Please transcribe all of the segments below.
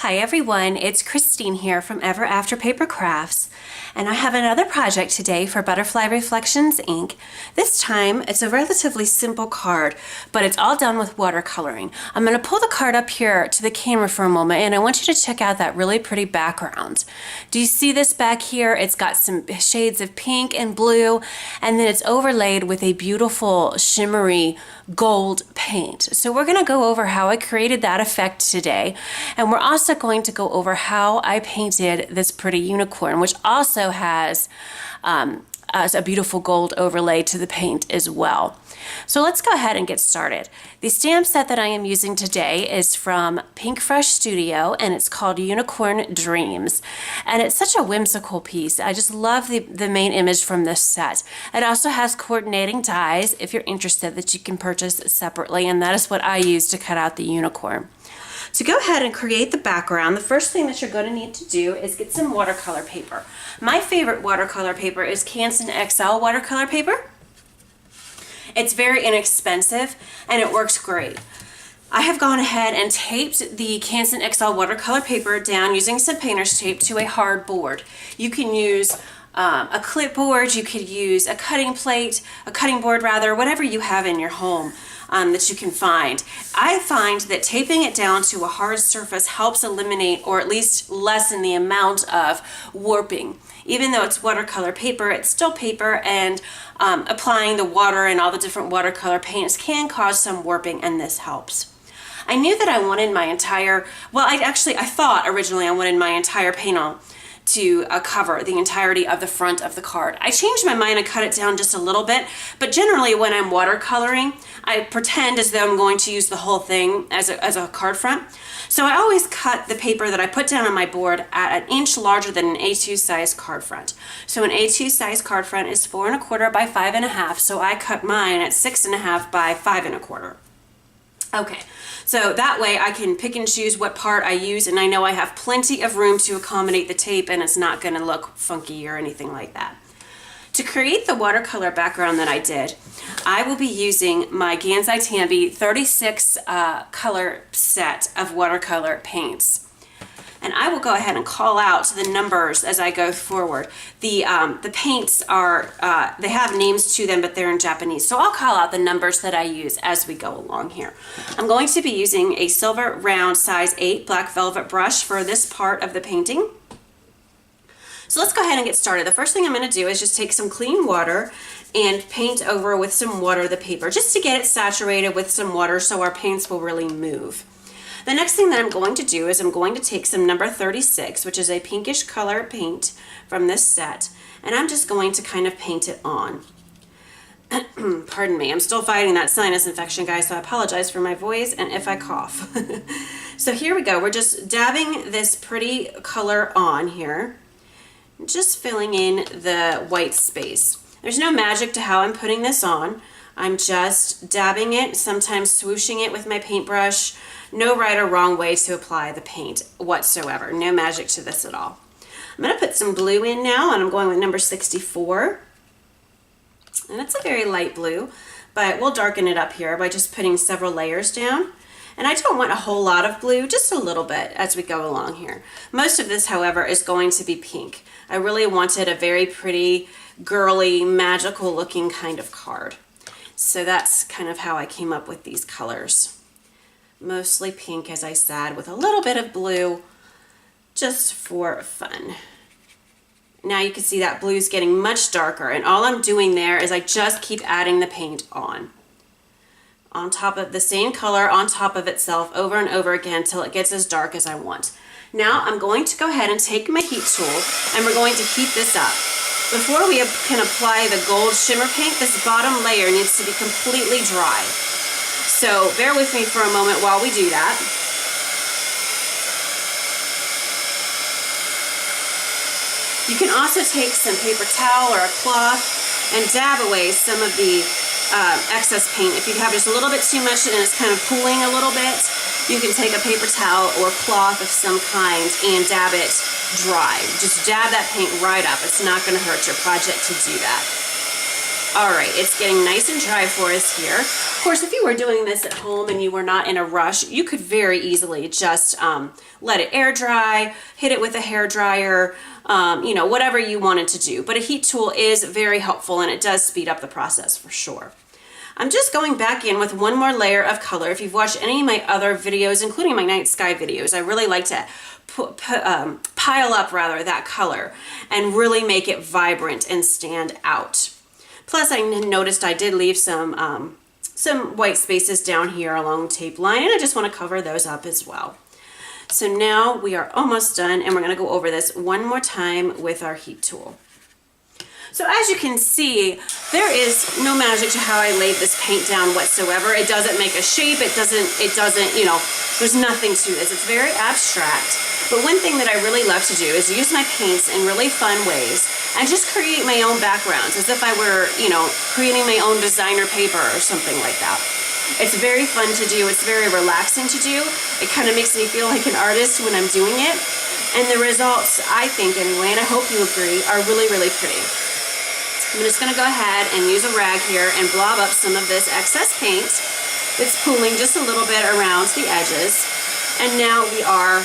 Hi everyone, it's Christine here from Ever After Paper Crafts, and I have another project today for Butterfly Reflections ink. This time it's a relatively simple card, but it's all done with watercoloring. I'm going to pull the card up here to the camera for a moment, and I want you to check out that really pretty background. Do you see this back here? It's got some shades of pink and blue, and then it's overlaid with a beautiful shimmery gold paint. So we're going to go over how I created that effect today, and we're also going to go over how I painted this pretty unicorn, which also has a beautiful gold overlay to the paint as well. So let's go ahead and get started. The stamp set that I am using today is from Pinkfresh Studio, and it's called Unicorn Dreams. And it's such a whimsical piece. I just love the main image from this set. It also has coordinating dies, if you're interested, that you can purchase separately, and that is what I use to cut out the unicorn. To go ahead and create the background, the first thing that you're going to need to do is get some watercolor paper. My favorite watercolor paper is Canson XL watercolor paper. It's very inexpensive and it works great. I have gone ahead and taped the Canson XL watercolor paper down using some painter's tape to a hard board. You can use a clipboard, you could use a cutting board rather, whatever you have in your home that you can find. I find that taping it down to a hard surface helps eliminate or at least lessen the amount of warping. Even though it's watercolor paper, it's still paper, and applying the water and all the different watercolor paints can cause some warping, and this helps. I knew that I wanted my entire, I thought originally I wanted my entire panel to cover the entirety of the front of the card. I changed my mind and cut it down just a little bit, but generally when I'm watercoloring, I pretend as though I'm going to use the whole thing as a card front. So I always cut the paper that I put down on my board at an inch larger than an A2 size card front. So an A2 size card front is 4 1/4 by 5 1/2, so I cut mine at 6 1/2 by 5 1/4. Okay, so that way I can pick and choose what part I use, and I know I have plenty of room to accommodate the tape, and it's not going to look funky or anything like that. To create the watercolor background that I did, I will be using my Gansai Tambi 36 color set of watercolor paints. And I will go ahead and call out the numbers as I go forward. The paints are, they have names to them, but they're in Japanese. So I'll call out the numbers that I use as we go along here. I'm going to be using a silver round size 8 black velvet brush for this part of the painting. So let's go ahead and get started. The first thing I'm going to do is just take some clean water and paint over with some water the paper, just to get it saturated with some water so our paints will really move. The next thing that I'm going to do is I'm going to take some number 36, which is a pinkish color paint from this set, and I'm just going to kind of paint it on. Pardon me, I'm still fighting that sinus infection, guys, so I apologize for my voice and if I cough. So here we go. We're just dabbing this pretty color on here, just filling in the white space. There's no magic to how I'm putting this on. I'm just dabbing it, sometimes swooshing it with my paintbrush. No right or wrong way to apply the paint whatsoever. No magic to this at all. I'm going to put some blue in now, and I'm going with number 64. And it's a very light blue, but we'll darken it up here by just putting several layers down. And I don't want a whole lot of blue, just a little bit as we go along here. Most of this, however, is going to be pink. I really wanted a very pretty, girly, magical looking kind of card. So that's kind of how I came up with these colors. Mostly pink, as I said, with a little bit of blue, just for fun. Now you can see that blue is getting much darker, and all I'm doing there is I just keep adding the paint on top of the same color, on top of itself, over and over again till it gets as dark as I want. Now I'm going to go ahead and take my heat tool, and we're going to heat this up. Before we can apply the gold shimmer paint, this bottom layer needs to be completely dry. So bear with me for a moment while we do that. You can also take some paper towel or a cloth and dab away some of the excess paint. If you have just a little bit too much and it's kind of pooling a little bit, you can take a paper towel or cloth of some kind and dab it dry. Just dab that paint right up. It's not going to hurt your project to do that. All right, it's getting nice and dry for us here. course, if you were doing this at home and you were not in a rush, you could very easily just let it air dry, hit it with a hair dryer, you know, whatever you wanted to do. But a heat tool is very helpful and it does speed up the process for sure. I'm just going back in with one more layer of color. If you've watched any of my other videos, including my night sky videos, I really like to pile up rather that color and really make it vibrant and stand out. Plus, I noticed I did leave some white spaces down here along the tape line, and I just want to cover those up as well. So now we are almost done, and we're going to go over this one more time with our heat tool. So as you can see, there is no magic to how I laid this paint down whatsoever. It doesn't make a shape. It doesn't, you know, there's nothing to this. It's very abstract. But one thing that I really love to do is use my paints in really fun ways and just create my own backgrounds as if I were, you know, creating my own designer paper or something like that. It's very fun to do. It's very relaxing to do. It kind of makes me feel like an artist when I'm doing it. And the results, I think anyway, and I hope you agree, are really, really pretty. I'm just going to go ahead and use a rag here and blob up some of this excess paint that's pooling just a little bit around the edges. And now we are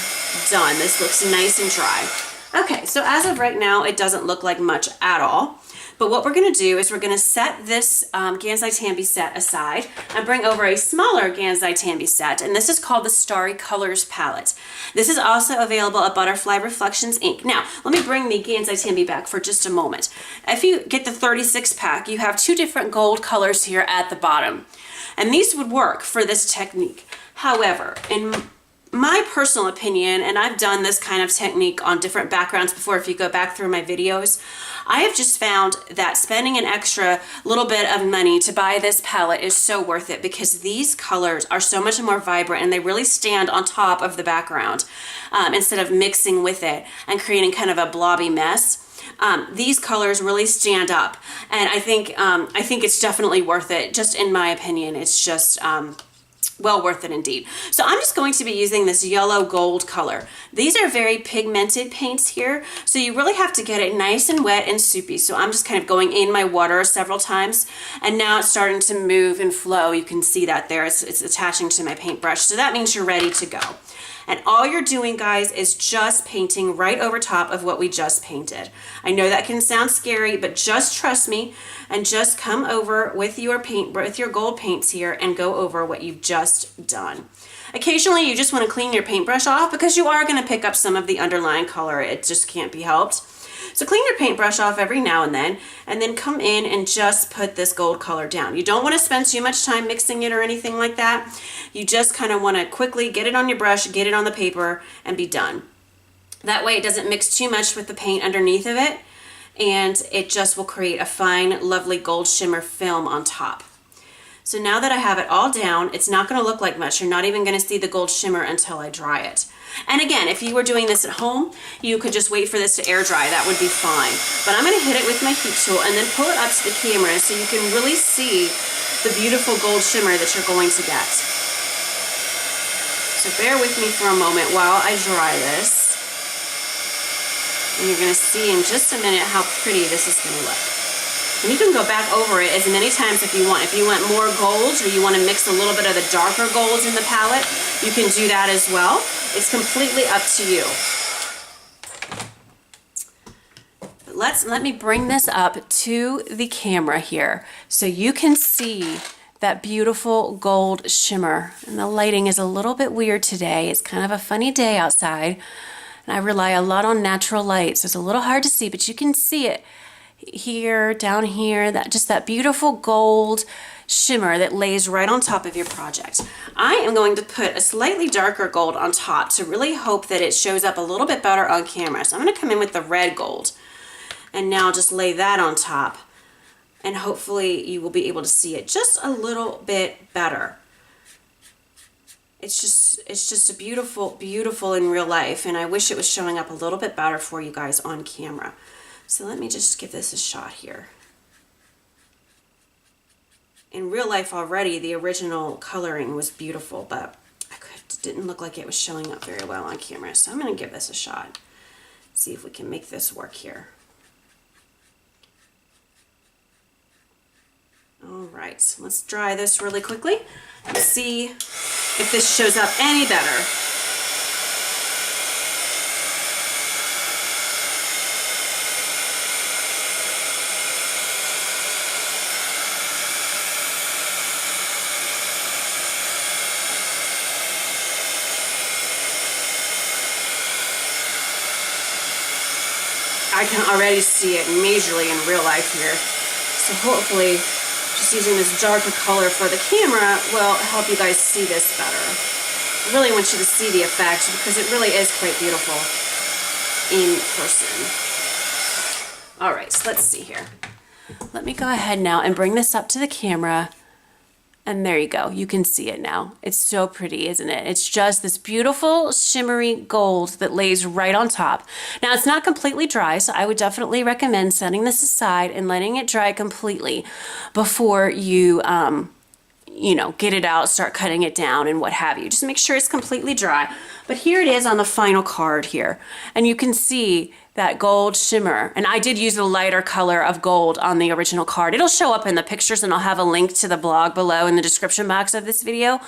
done. This looks nice and dry. Okay, so as of right now, it doesn't look like much at all. But what we're going to do is we're going to set this Gansai Tambi set aside and bring over a smaller Gansai Tambi set, and this is called the Starry Colors palette. This is also available at Butterfly Reflections Inc. Now, let me bring the Gansai Tambi back for just a moment. If you get the 36 pack, you have two different gold colors here at the bottom, and these would work for this technique. However, in my personal opinion, and I've done this kind of technique on different backgrounds before if you go back through my videos, I have just found that spending an extra little bit of money to buy this palette is so worth it because these colors are so much more vibrant and they really stand on top of the background instead of mixing with it and creating kind of a blobby mess. These colors really stand up, and I think it's definitely worth it. Just in my opinion, it's just well worth it indeed. So I'm just going to be using this yellow gold color. These are very pigmented paints here, so you really have to get it nice and wet and soupy. So I'm just kind of going in my water several times, and now it's starting to move and flow. You can see that there. It's attaching to my paintbrush, so that means you're ready to go. And all you're doing, guys, is just painting right over top of what we just painted. I know that can sound scary, but just trust me and just come over with your gold paints here and go over what you've just done. Occasionally, you just want to clean your paintbrush off because you are going to pick up some of the underlying color. It just can't be helped. So clean your paintbrush off every now and then come in and just put this gold color down. You don't want to spend too much time mixing it or anything like that. You just kind of want to quickly get it on your brush, get it on the paper, and be done. That way it doesn't mix too much with the paint underneath of it, and it just will create a fine, lovely gold shimmer film on top. So now that I have it all down, it's not going to look like much. You're not even going to see the gold shimmer until I dry it. And again, if you were doing this at home, you could just wait for this to air dry. That would be fine. But I'm going to hit it with my heat tool and then pull it up to the camera so you can really see the beautiful gold shimmer that you're going to get. So bear with me for a moment while I dry this. And you're going to see in just a minute how pretty this is going to look. And you can go back over it as many times if you want. If you want more golds or you want to mix a little bit of the darker golds in the palette, you can do that as well. It's completely up to you. But let me bring this up to the camera here so you can see that beautiful gold shimmer. And the lighting is a little bit weird today. It's kind of a funny day outside, and I rely a lot on natural light, so it's a little hard to see, but you can see it here, down here, that beautiful gold shimmer that lays right on top of your project. I am going to put a slightly darker gold on top to really hope that it shows up a little bit better on camera. So I'm going to come in with the red gold and now just lay that on top, and hopefully you will be able to see it just a little bit better. It's just a beautiful, beautiful in real life, and I wish it was showing up a little bit better for you guys on camera. So let me just give this a shot here. In real life already, the original coloring was beautiful, but it didn't look like it was showing up very well on camera. So I'm going to give this a shot. See if we can make this work here. All right, let's dry this really quickly and see if this shows up any better. I can already see it majorly in real life here. So hopefully just using this darker color for the camera will help you guys see this better. I really want you to see the effect because it really is quite beautiful in person. All right, so let's see here. Let me go ahead now and bring this up to the camera. And there you go. You can see it now. It's so pretty, isn't it? It's just this beautiful shimmery gold that lays right on top. Now, it's not completely dry, so I would definitely recommend setting this aside and letting it dry completely before you, get it out, start cutting it down and what have you. Just make sure it's completely dry. But here it is on the final card here. And you can see that gold shimmer. And I did use a lighter color of gold on the original card. It'll show up in the pictures, and I'll have a link to the blog below in the description box of this video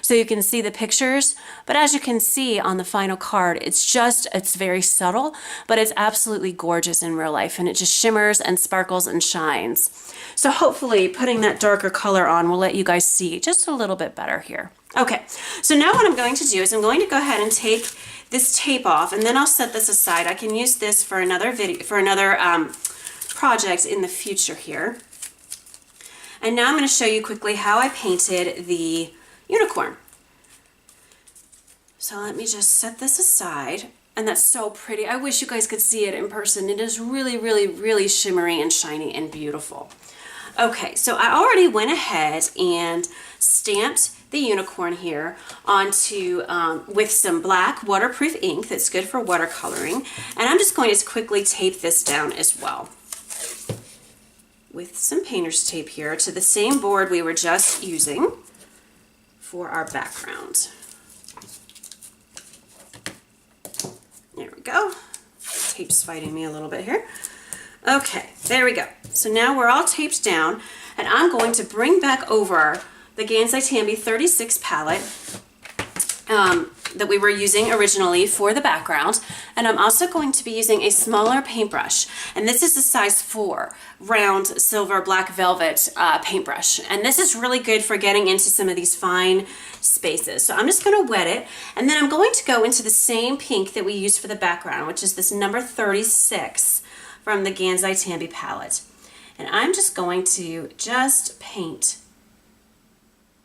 so you can see the pictures. But as you can see on the final card, it's very subtle, but it's absolutely gorgeous in real life, and it just shimmers and sparkles and shines. So hopefully putting that darker color on will let you guys see just a little bit better here. Okay, so now what I'm going to do is I'm going to go ahead and take this tape off, and then I'll set this aside. I can use this for another video, for another project in the future here. And now I'm going to show you quickly how I painted the unicorn. So let me just set this aside. And that's so pretty. I wish you guys could see it in person. It is really, really, really shimmery and shiny and beautiful. Okay, so I already went ahead and stamped the unicorn here onto with some black waterproof ink that's good for watercoloring, and I'm just going to quickly tape this down as well with some painter's tape here to the same board we were just using for our background. There we go. Tape's fighting me a little bit here. Okay, there we go. So now we're all taped down, and I'm going to bring back over the Gansai Tambi 36 palette that we were using originally for the background, and I'm also going to be using a smaller paintbrush, and this is a size 4 round silver black velvet paintbrush, and this is really good for getting into some of these fine spaces. So I'm just going to wet it, and then I'm going to go into the same pink that we used for the background, which is this number 36 from the Gansai Tambi palette, and I'm just going to paint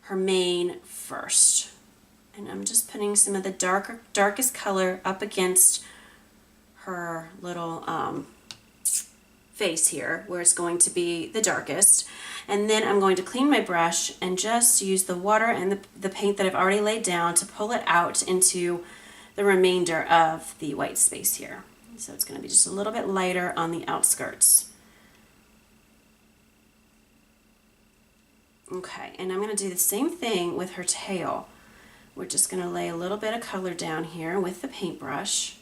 her mane first. And I'm just putting some of the darkest color up against her little face here, where it's going to be the darkest. And then I'm going to clean my brush and just use the water and the paint that I've already laid down to pull it out into the remainder of the white space here. So it's going to be just a little bit lighter on the outskirts. Okay, and I'm going to do the same thing with her tail. We're just going to lay a little bit of color down here with the paintbrush.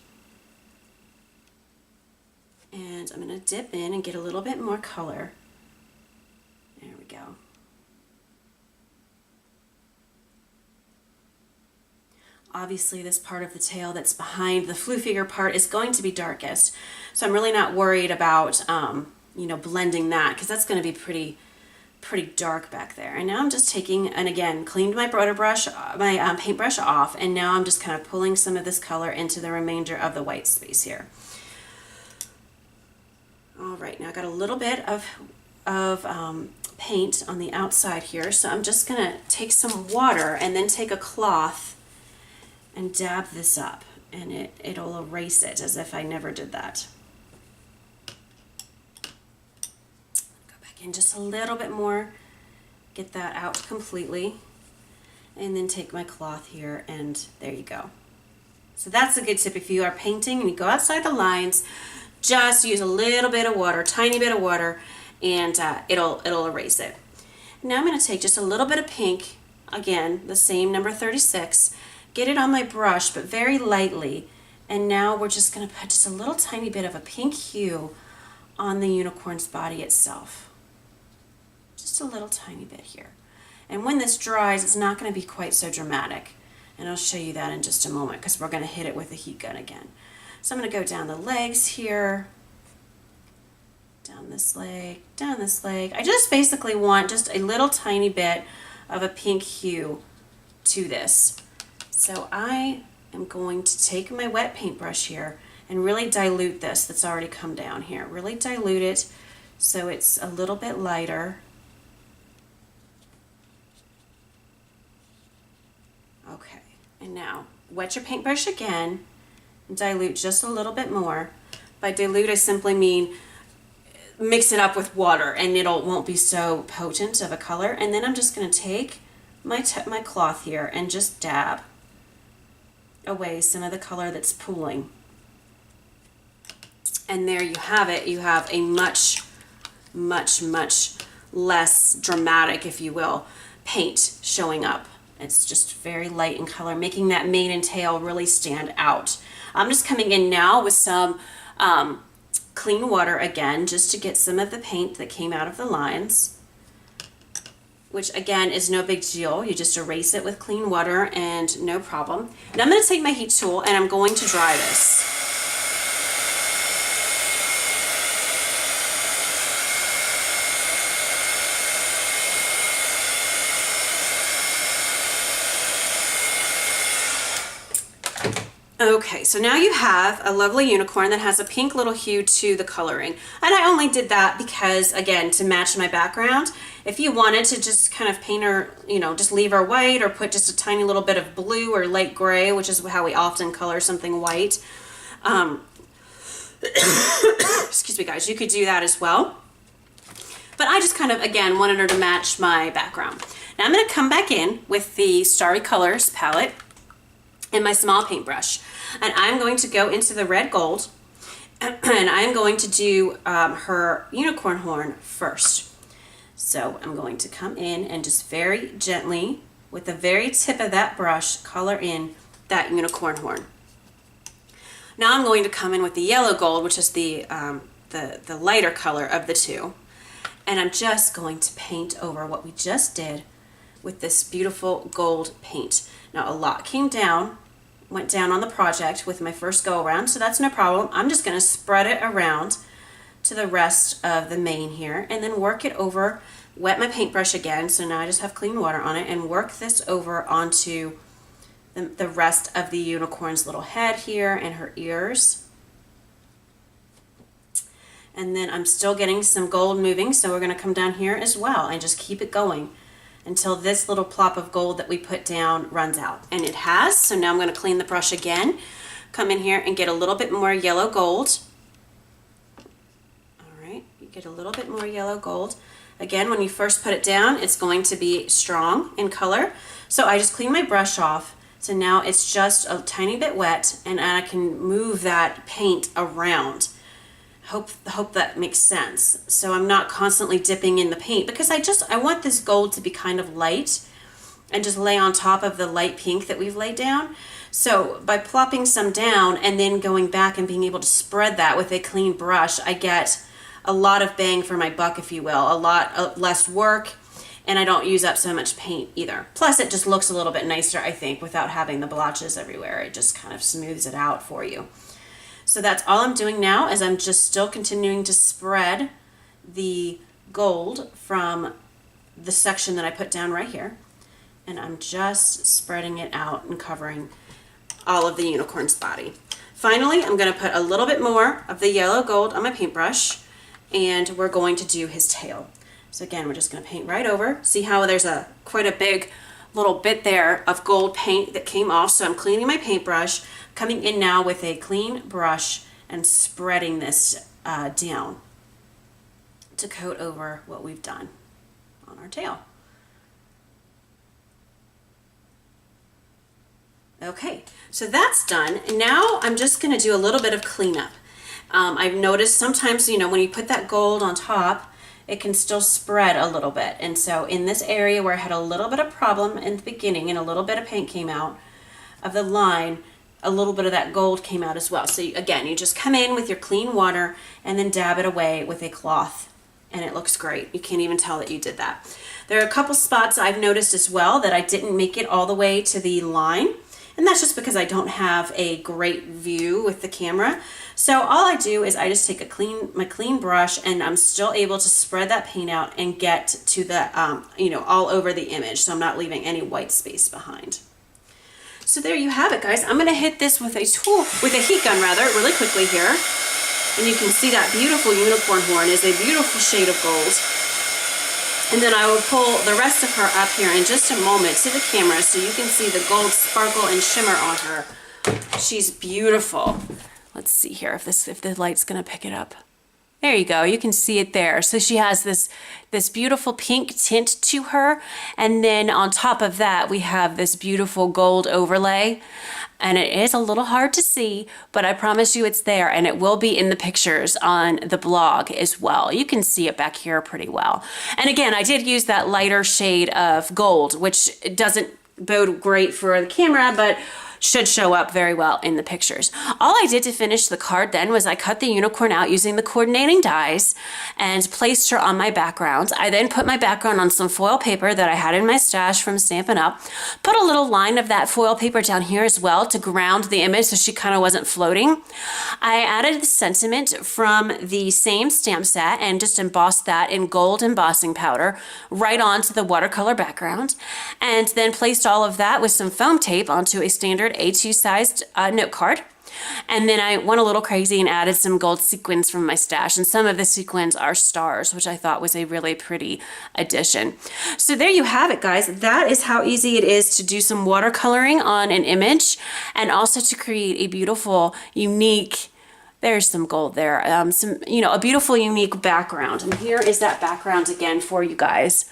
And I'm going to dip in and get a little bit more color. There we go. Obviously this part of the tail that's behind the flue figure part is going to be darkest. So I'm really not worried about, blending that, because that's going to be pretty dark back there. And now I'm just taking, and again, cleaned my paintbrush off, and now I'm just kind of pulling some of this color into the remainder of the white space here. All right, now I got a little bit of paint on the outside here, so I'm just gonna take some water and then take a cloth and dab this up, and it'll erase it as if I never did that. And just a little bit more, get that out completely, and then take my cloth here, and there you go. So that's a good tip. If you are painting and you go outside the lines, just use a little bit of water, tiny bit of water, and it'll erase it. Now I'm going to take just a little bit of pink, again the same number 36, get it on my brush but very lightly, and now we're just going to put just a little tiny bit of a pink hue on the unicorn's body itself. just a little tiny bit here. And when this dries, it's not going to be quite so dramatic. And I'll show you that in just a moment because we're going to hit it with the heat gun again. So I'm going to go down the legs here, down this leg, down this leg. I just basically want just a little tiny bit of a pink hue to this. So I am going to take my wet paintbrush here and really dilute this that's already come down here. Really dilute it so it's a little bit lighter. Okay, and now wet your paintbrush again and dilute just a little bit more. By dilute, I simply mean mix it up with water and it won't be so potent of a color. And then I'm just going to take my cloth here and just dab away some of the color that's pooling. And there you have it. You have a much less dramatic, if you will, paint showing up. It's just very light in color, making that mane and tail really stand out. I'm just coming in now with some clean water again, just to get some of the paint that came out of the lines, which again is no big deal. You just erase it with clean water and no problem. Now I'm going to take my heat tool and I'm going to dry this. Okay, so now you have a lovely unicorn that has a pink little hue to the coloring. And I only did that because, again, to match my background. If you wanted to just kind of paint her, you know, just leave her white or put just a tiny little bit of blue or light gray, which is how we often color something white. Excuse me, guys, you could do that as well. But I just kind of, again, wanted her to match my background. Now I'm going to come back in with the Starry Colors palette and my small paintbrush. And I'm going to go into the red gold and I'm going to do her unicorn horn first. So I'm going to come in and just very gently, with the very tip of that brush, color in that unicorn horn. Now I'm going to come in with the yellow gold, which is the lighter color of the two. And I'm just going to paint over what we just did with this beautiful gold paint. Now a lot went down on the project with my first go around, so that's no problem. I'm just going to spread it around to the rest of the mane here and then work it over, wet my paintbrush again, so now I just have clean water on it, and work this over onto the rest of the unicorn's little head here and her ears. And then I'm still getting some gold moving, so we're going to come down here as well and just keep it going until this little plop of gold that we put down runs out. And it has, so now I'm going to clean the brush again, come in here and get a little bit more yellow gold. All right, you get a little bit more yellow gold. Again, when you first put it down, it's going to be strong in color. So I just clean my brush off. So now it's just a tiny bit wet and I can move that paint around. Hope that makes sense. So I'm not constantly dipping in the paint because I want this gold to be kind of light and just lay on top of the light pink that we've laid down. So by plopping some down and then going back and being able to spread that with a clean brush, I get a lot of bang for my buck, if you will, a lot less work, and I don't use up so much paint either. Plus it just looks a little bit nicer, I think, without having the blotches everywhere. It just kind of smooths it out for you. So that's all I'm doing now, is I'm just still continuing to spread the gold from the section that I put down right here. And I'm just spreading it out and covering all of the unicorn's body. Finally, I'm going to put a little bit more of the yellow gold on my paintbrush, and we're going to do his tail. So again, we're just going to paint right over. See how there's quite a big little bit there of gold paint that came off. So I'm cleaning my paintbrush, coming in now with a clean brush and spreading this down to coat over what we've done on our tail. Okay, so that's done. And now I'm just going to do a little bit of cleanup. I've noticed sometimes, you know, when you put that gold on top, it can still spread a little bit. And so in this area where I had a little bit of problem in the beginning and a little bit of paint came out of the line, a little bit of that gold came out as well. So again, you just come in with your clean water and then dab it away with a cloth and it looks great. You can't even tell that you did that. There are a couple spots I've noticed as well that I didn't make it all the way to the line, and that's just because I don't have a great view with the camera. So all I do is I just take my clean brush, and I'm still able to spread that paint out and get to the, you know, all over the image, so I'm not leaving any white space behind. So there you have it, guys. I'm gonna hit this with a tool, with a heat gun rather, really quickly here. And you can see that beautiful unicorn horn is a beautiful shade of gold. And then I will pull the rest of her up here in just a moment to the camera so you can see the gold sparkle and shimmer on her. She's beautiful. Let's see here if the light's gonna pick it up. There you go, you can see it there. So she has this beautiful pink tint to her, and then on top of that we have this beautiful gold overlay. And it is a little hard to see, but I promise you it's there, and it will be in the pictures on the blog as well. You can see it back here pretty well. And again, I did use that lighter shade of gold, which doesn't bode great for the camera, but should show up very well in the pictures. All I did to finish the card then was I cut the unicorn out using the coordinating dies and placed her on my background. I then put my background on some foil paper that I had in my stash from Stampin' Up. Put a little line of that foil paper down here as well to ground the image so she kind of wasn't floating. I added the sentiment from the same stamp set and just embossed that in gold embossing powder right onto the watercolor background, and then placed all of that with some foam tape onto a standard A2 sized note card. And then I went a little crazy and added some gold sequins from my stash, and some of the sequins are stars, which I thought was a really pretty addition. So there you have it, guys. That is how easy it is to do some watercoloring on an image, and also to create a beautiful, unique, there's some gold there, a beautiful, unique background. And here is that background again for you guys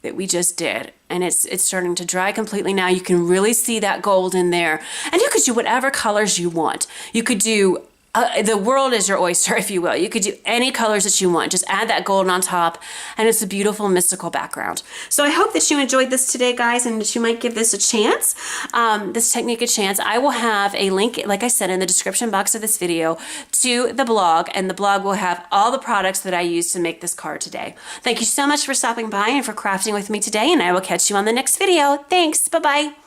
that we just did, and it's starting to dry completely now. You can really see that gold in there, and you could do whatever colors you want. You could do the world is your oyster, if you will. You could do any colors that you want. Just add that gold on top, and it's a beautiful mystical background. So I hope that you enjoyed this today, guys, and that you might give this a chance, this technique a chance. I will have a link, like I said, in the description box of this video to the blog, and the blog will have all the products that I used to make this card today. Thank you so much for stopping by and for crafting with me today, and I will catch you on the next video. Thanks. Bye-bye.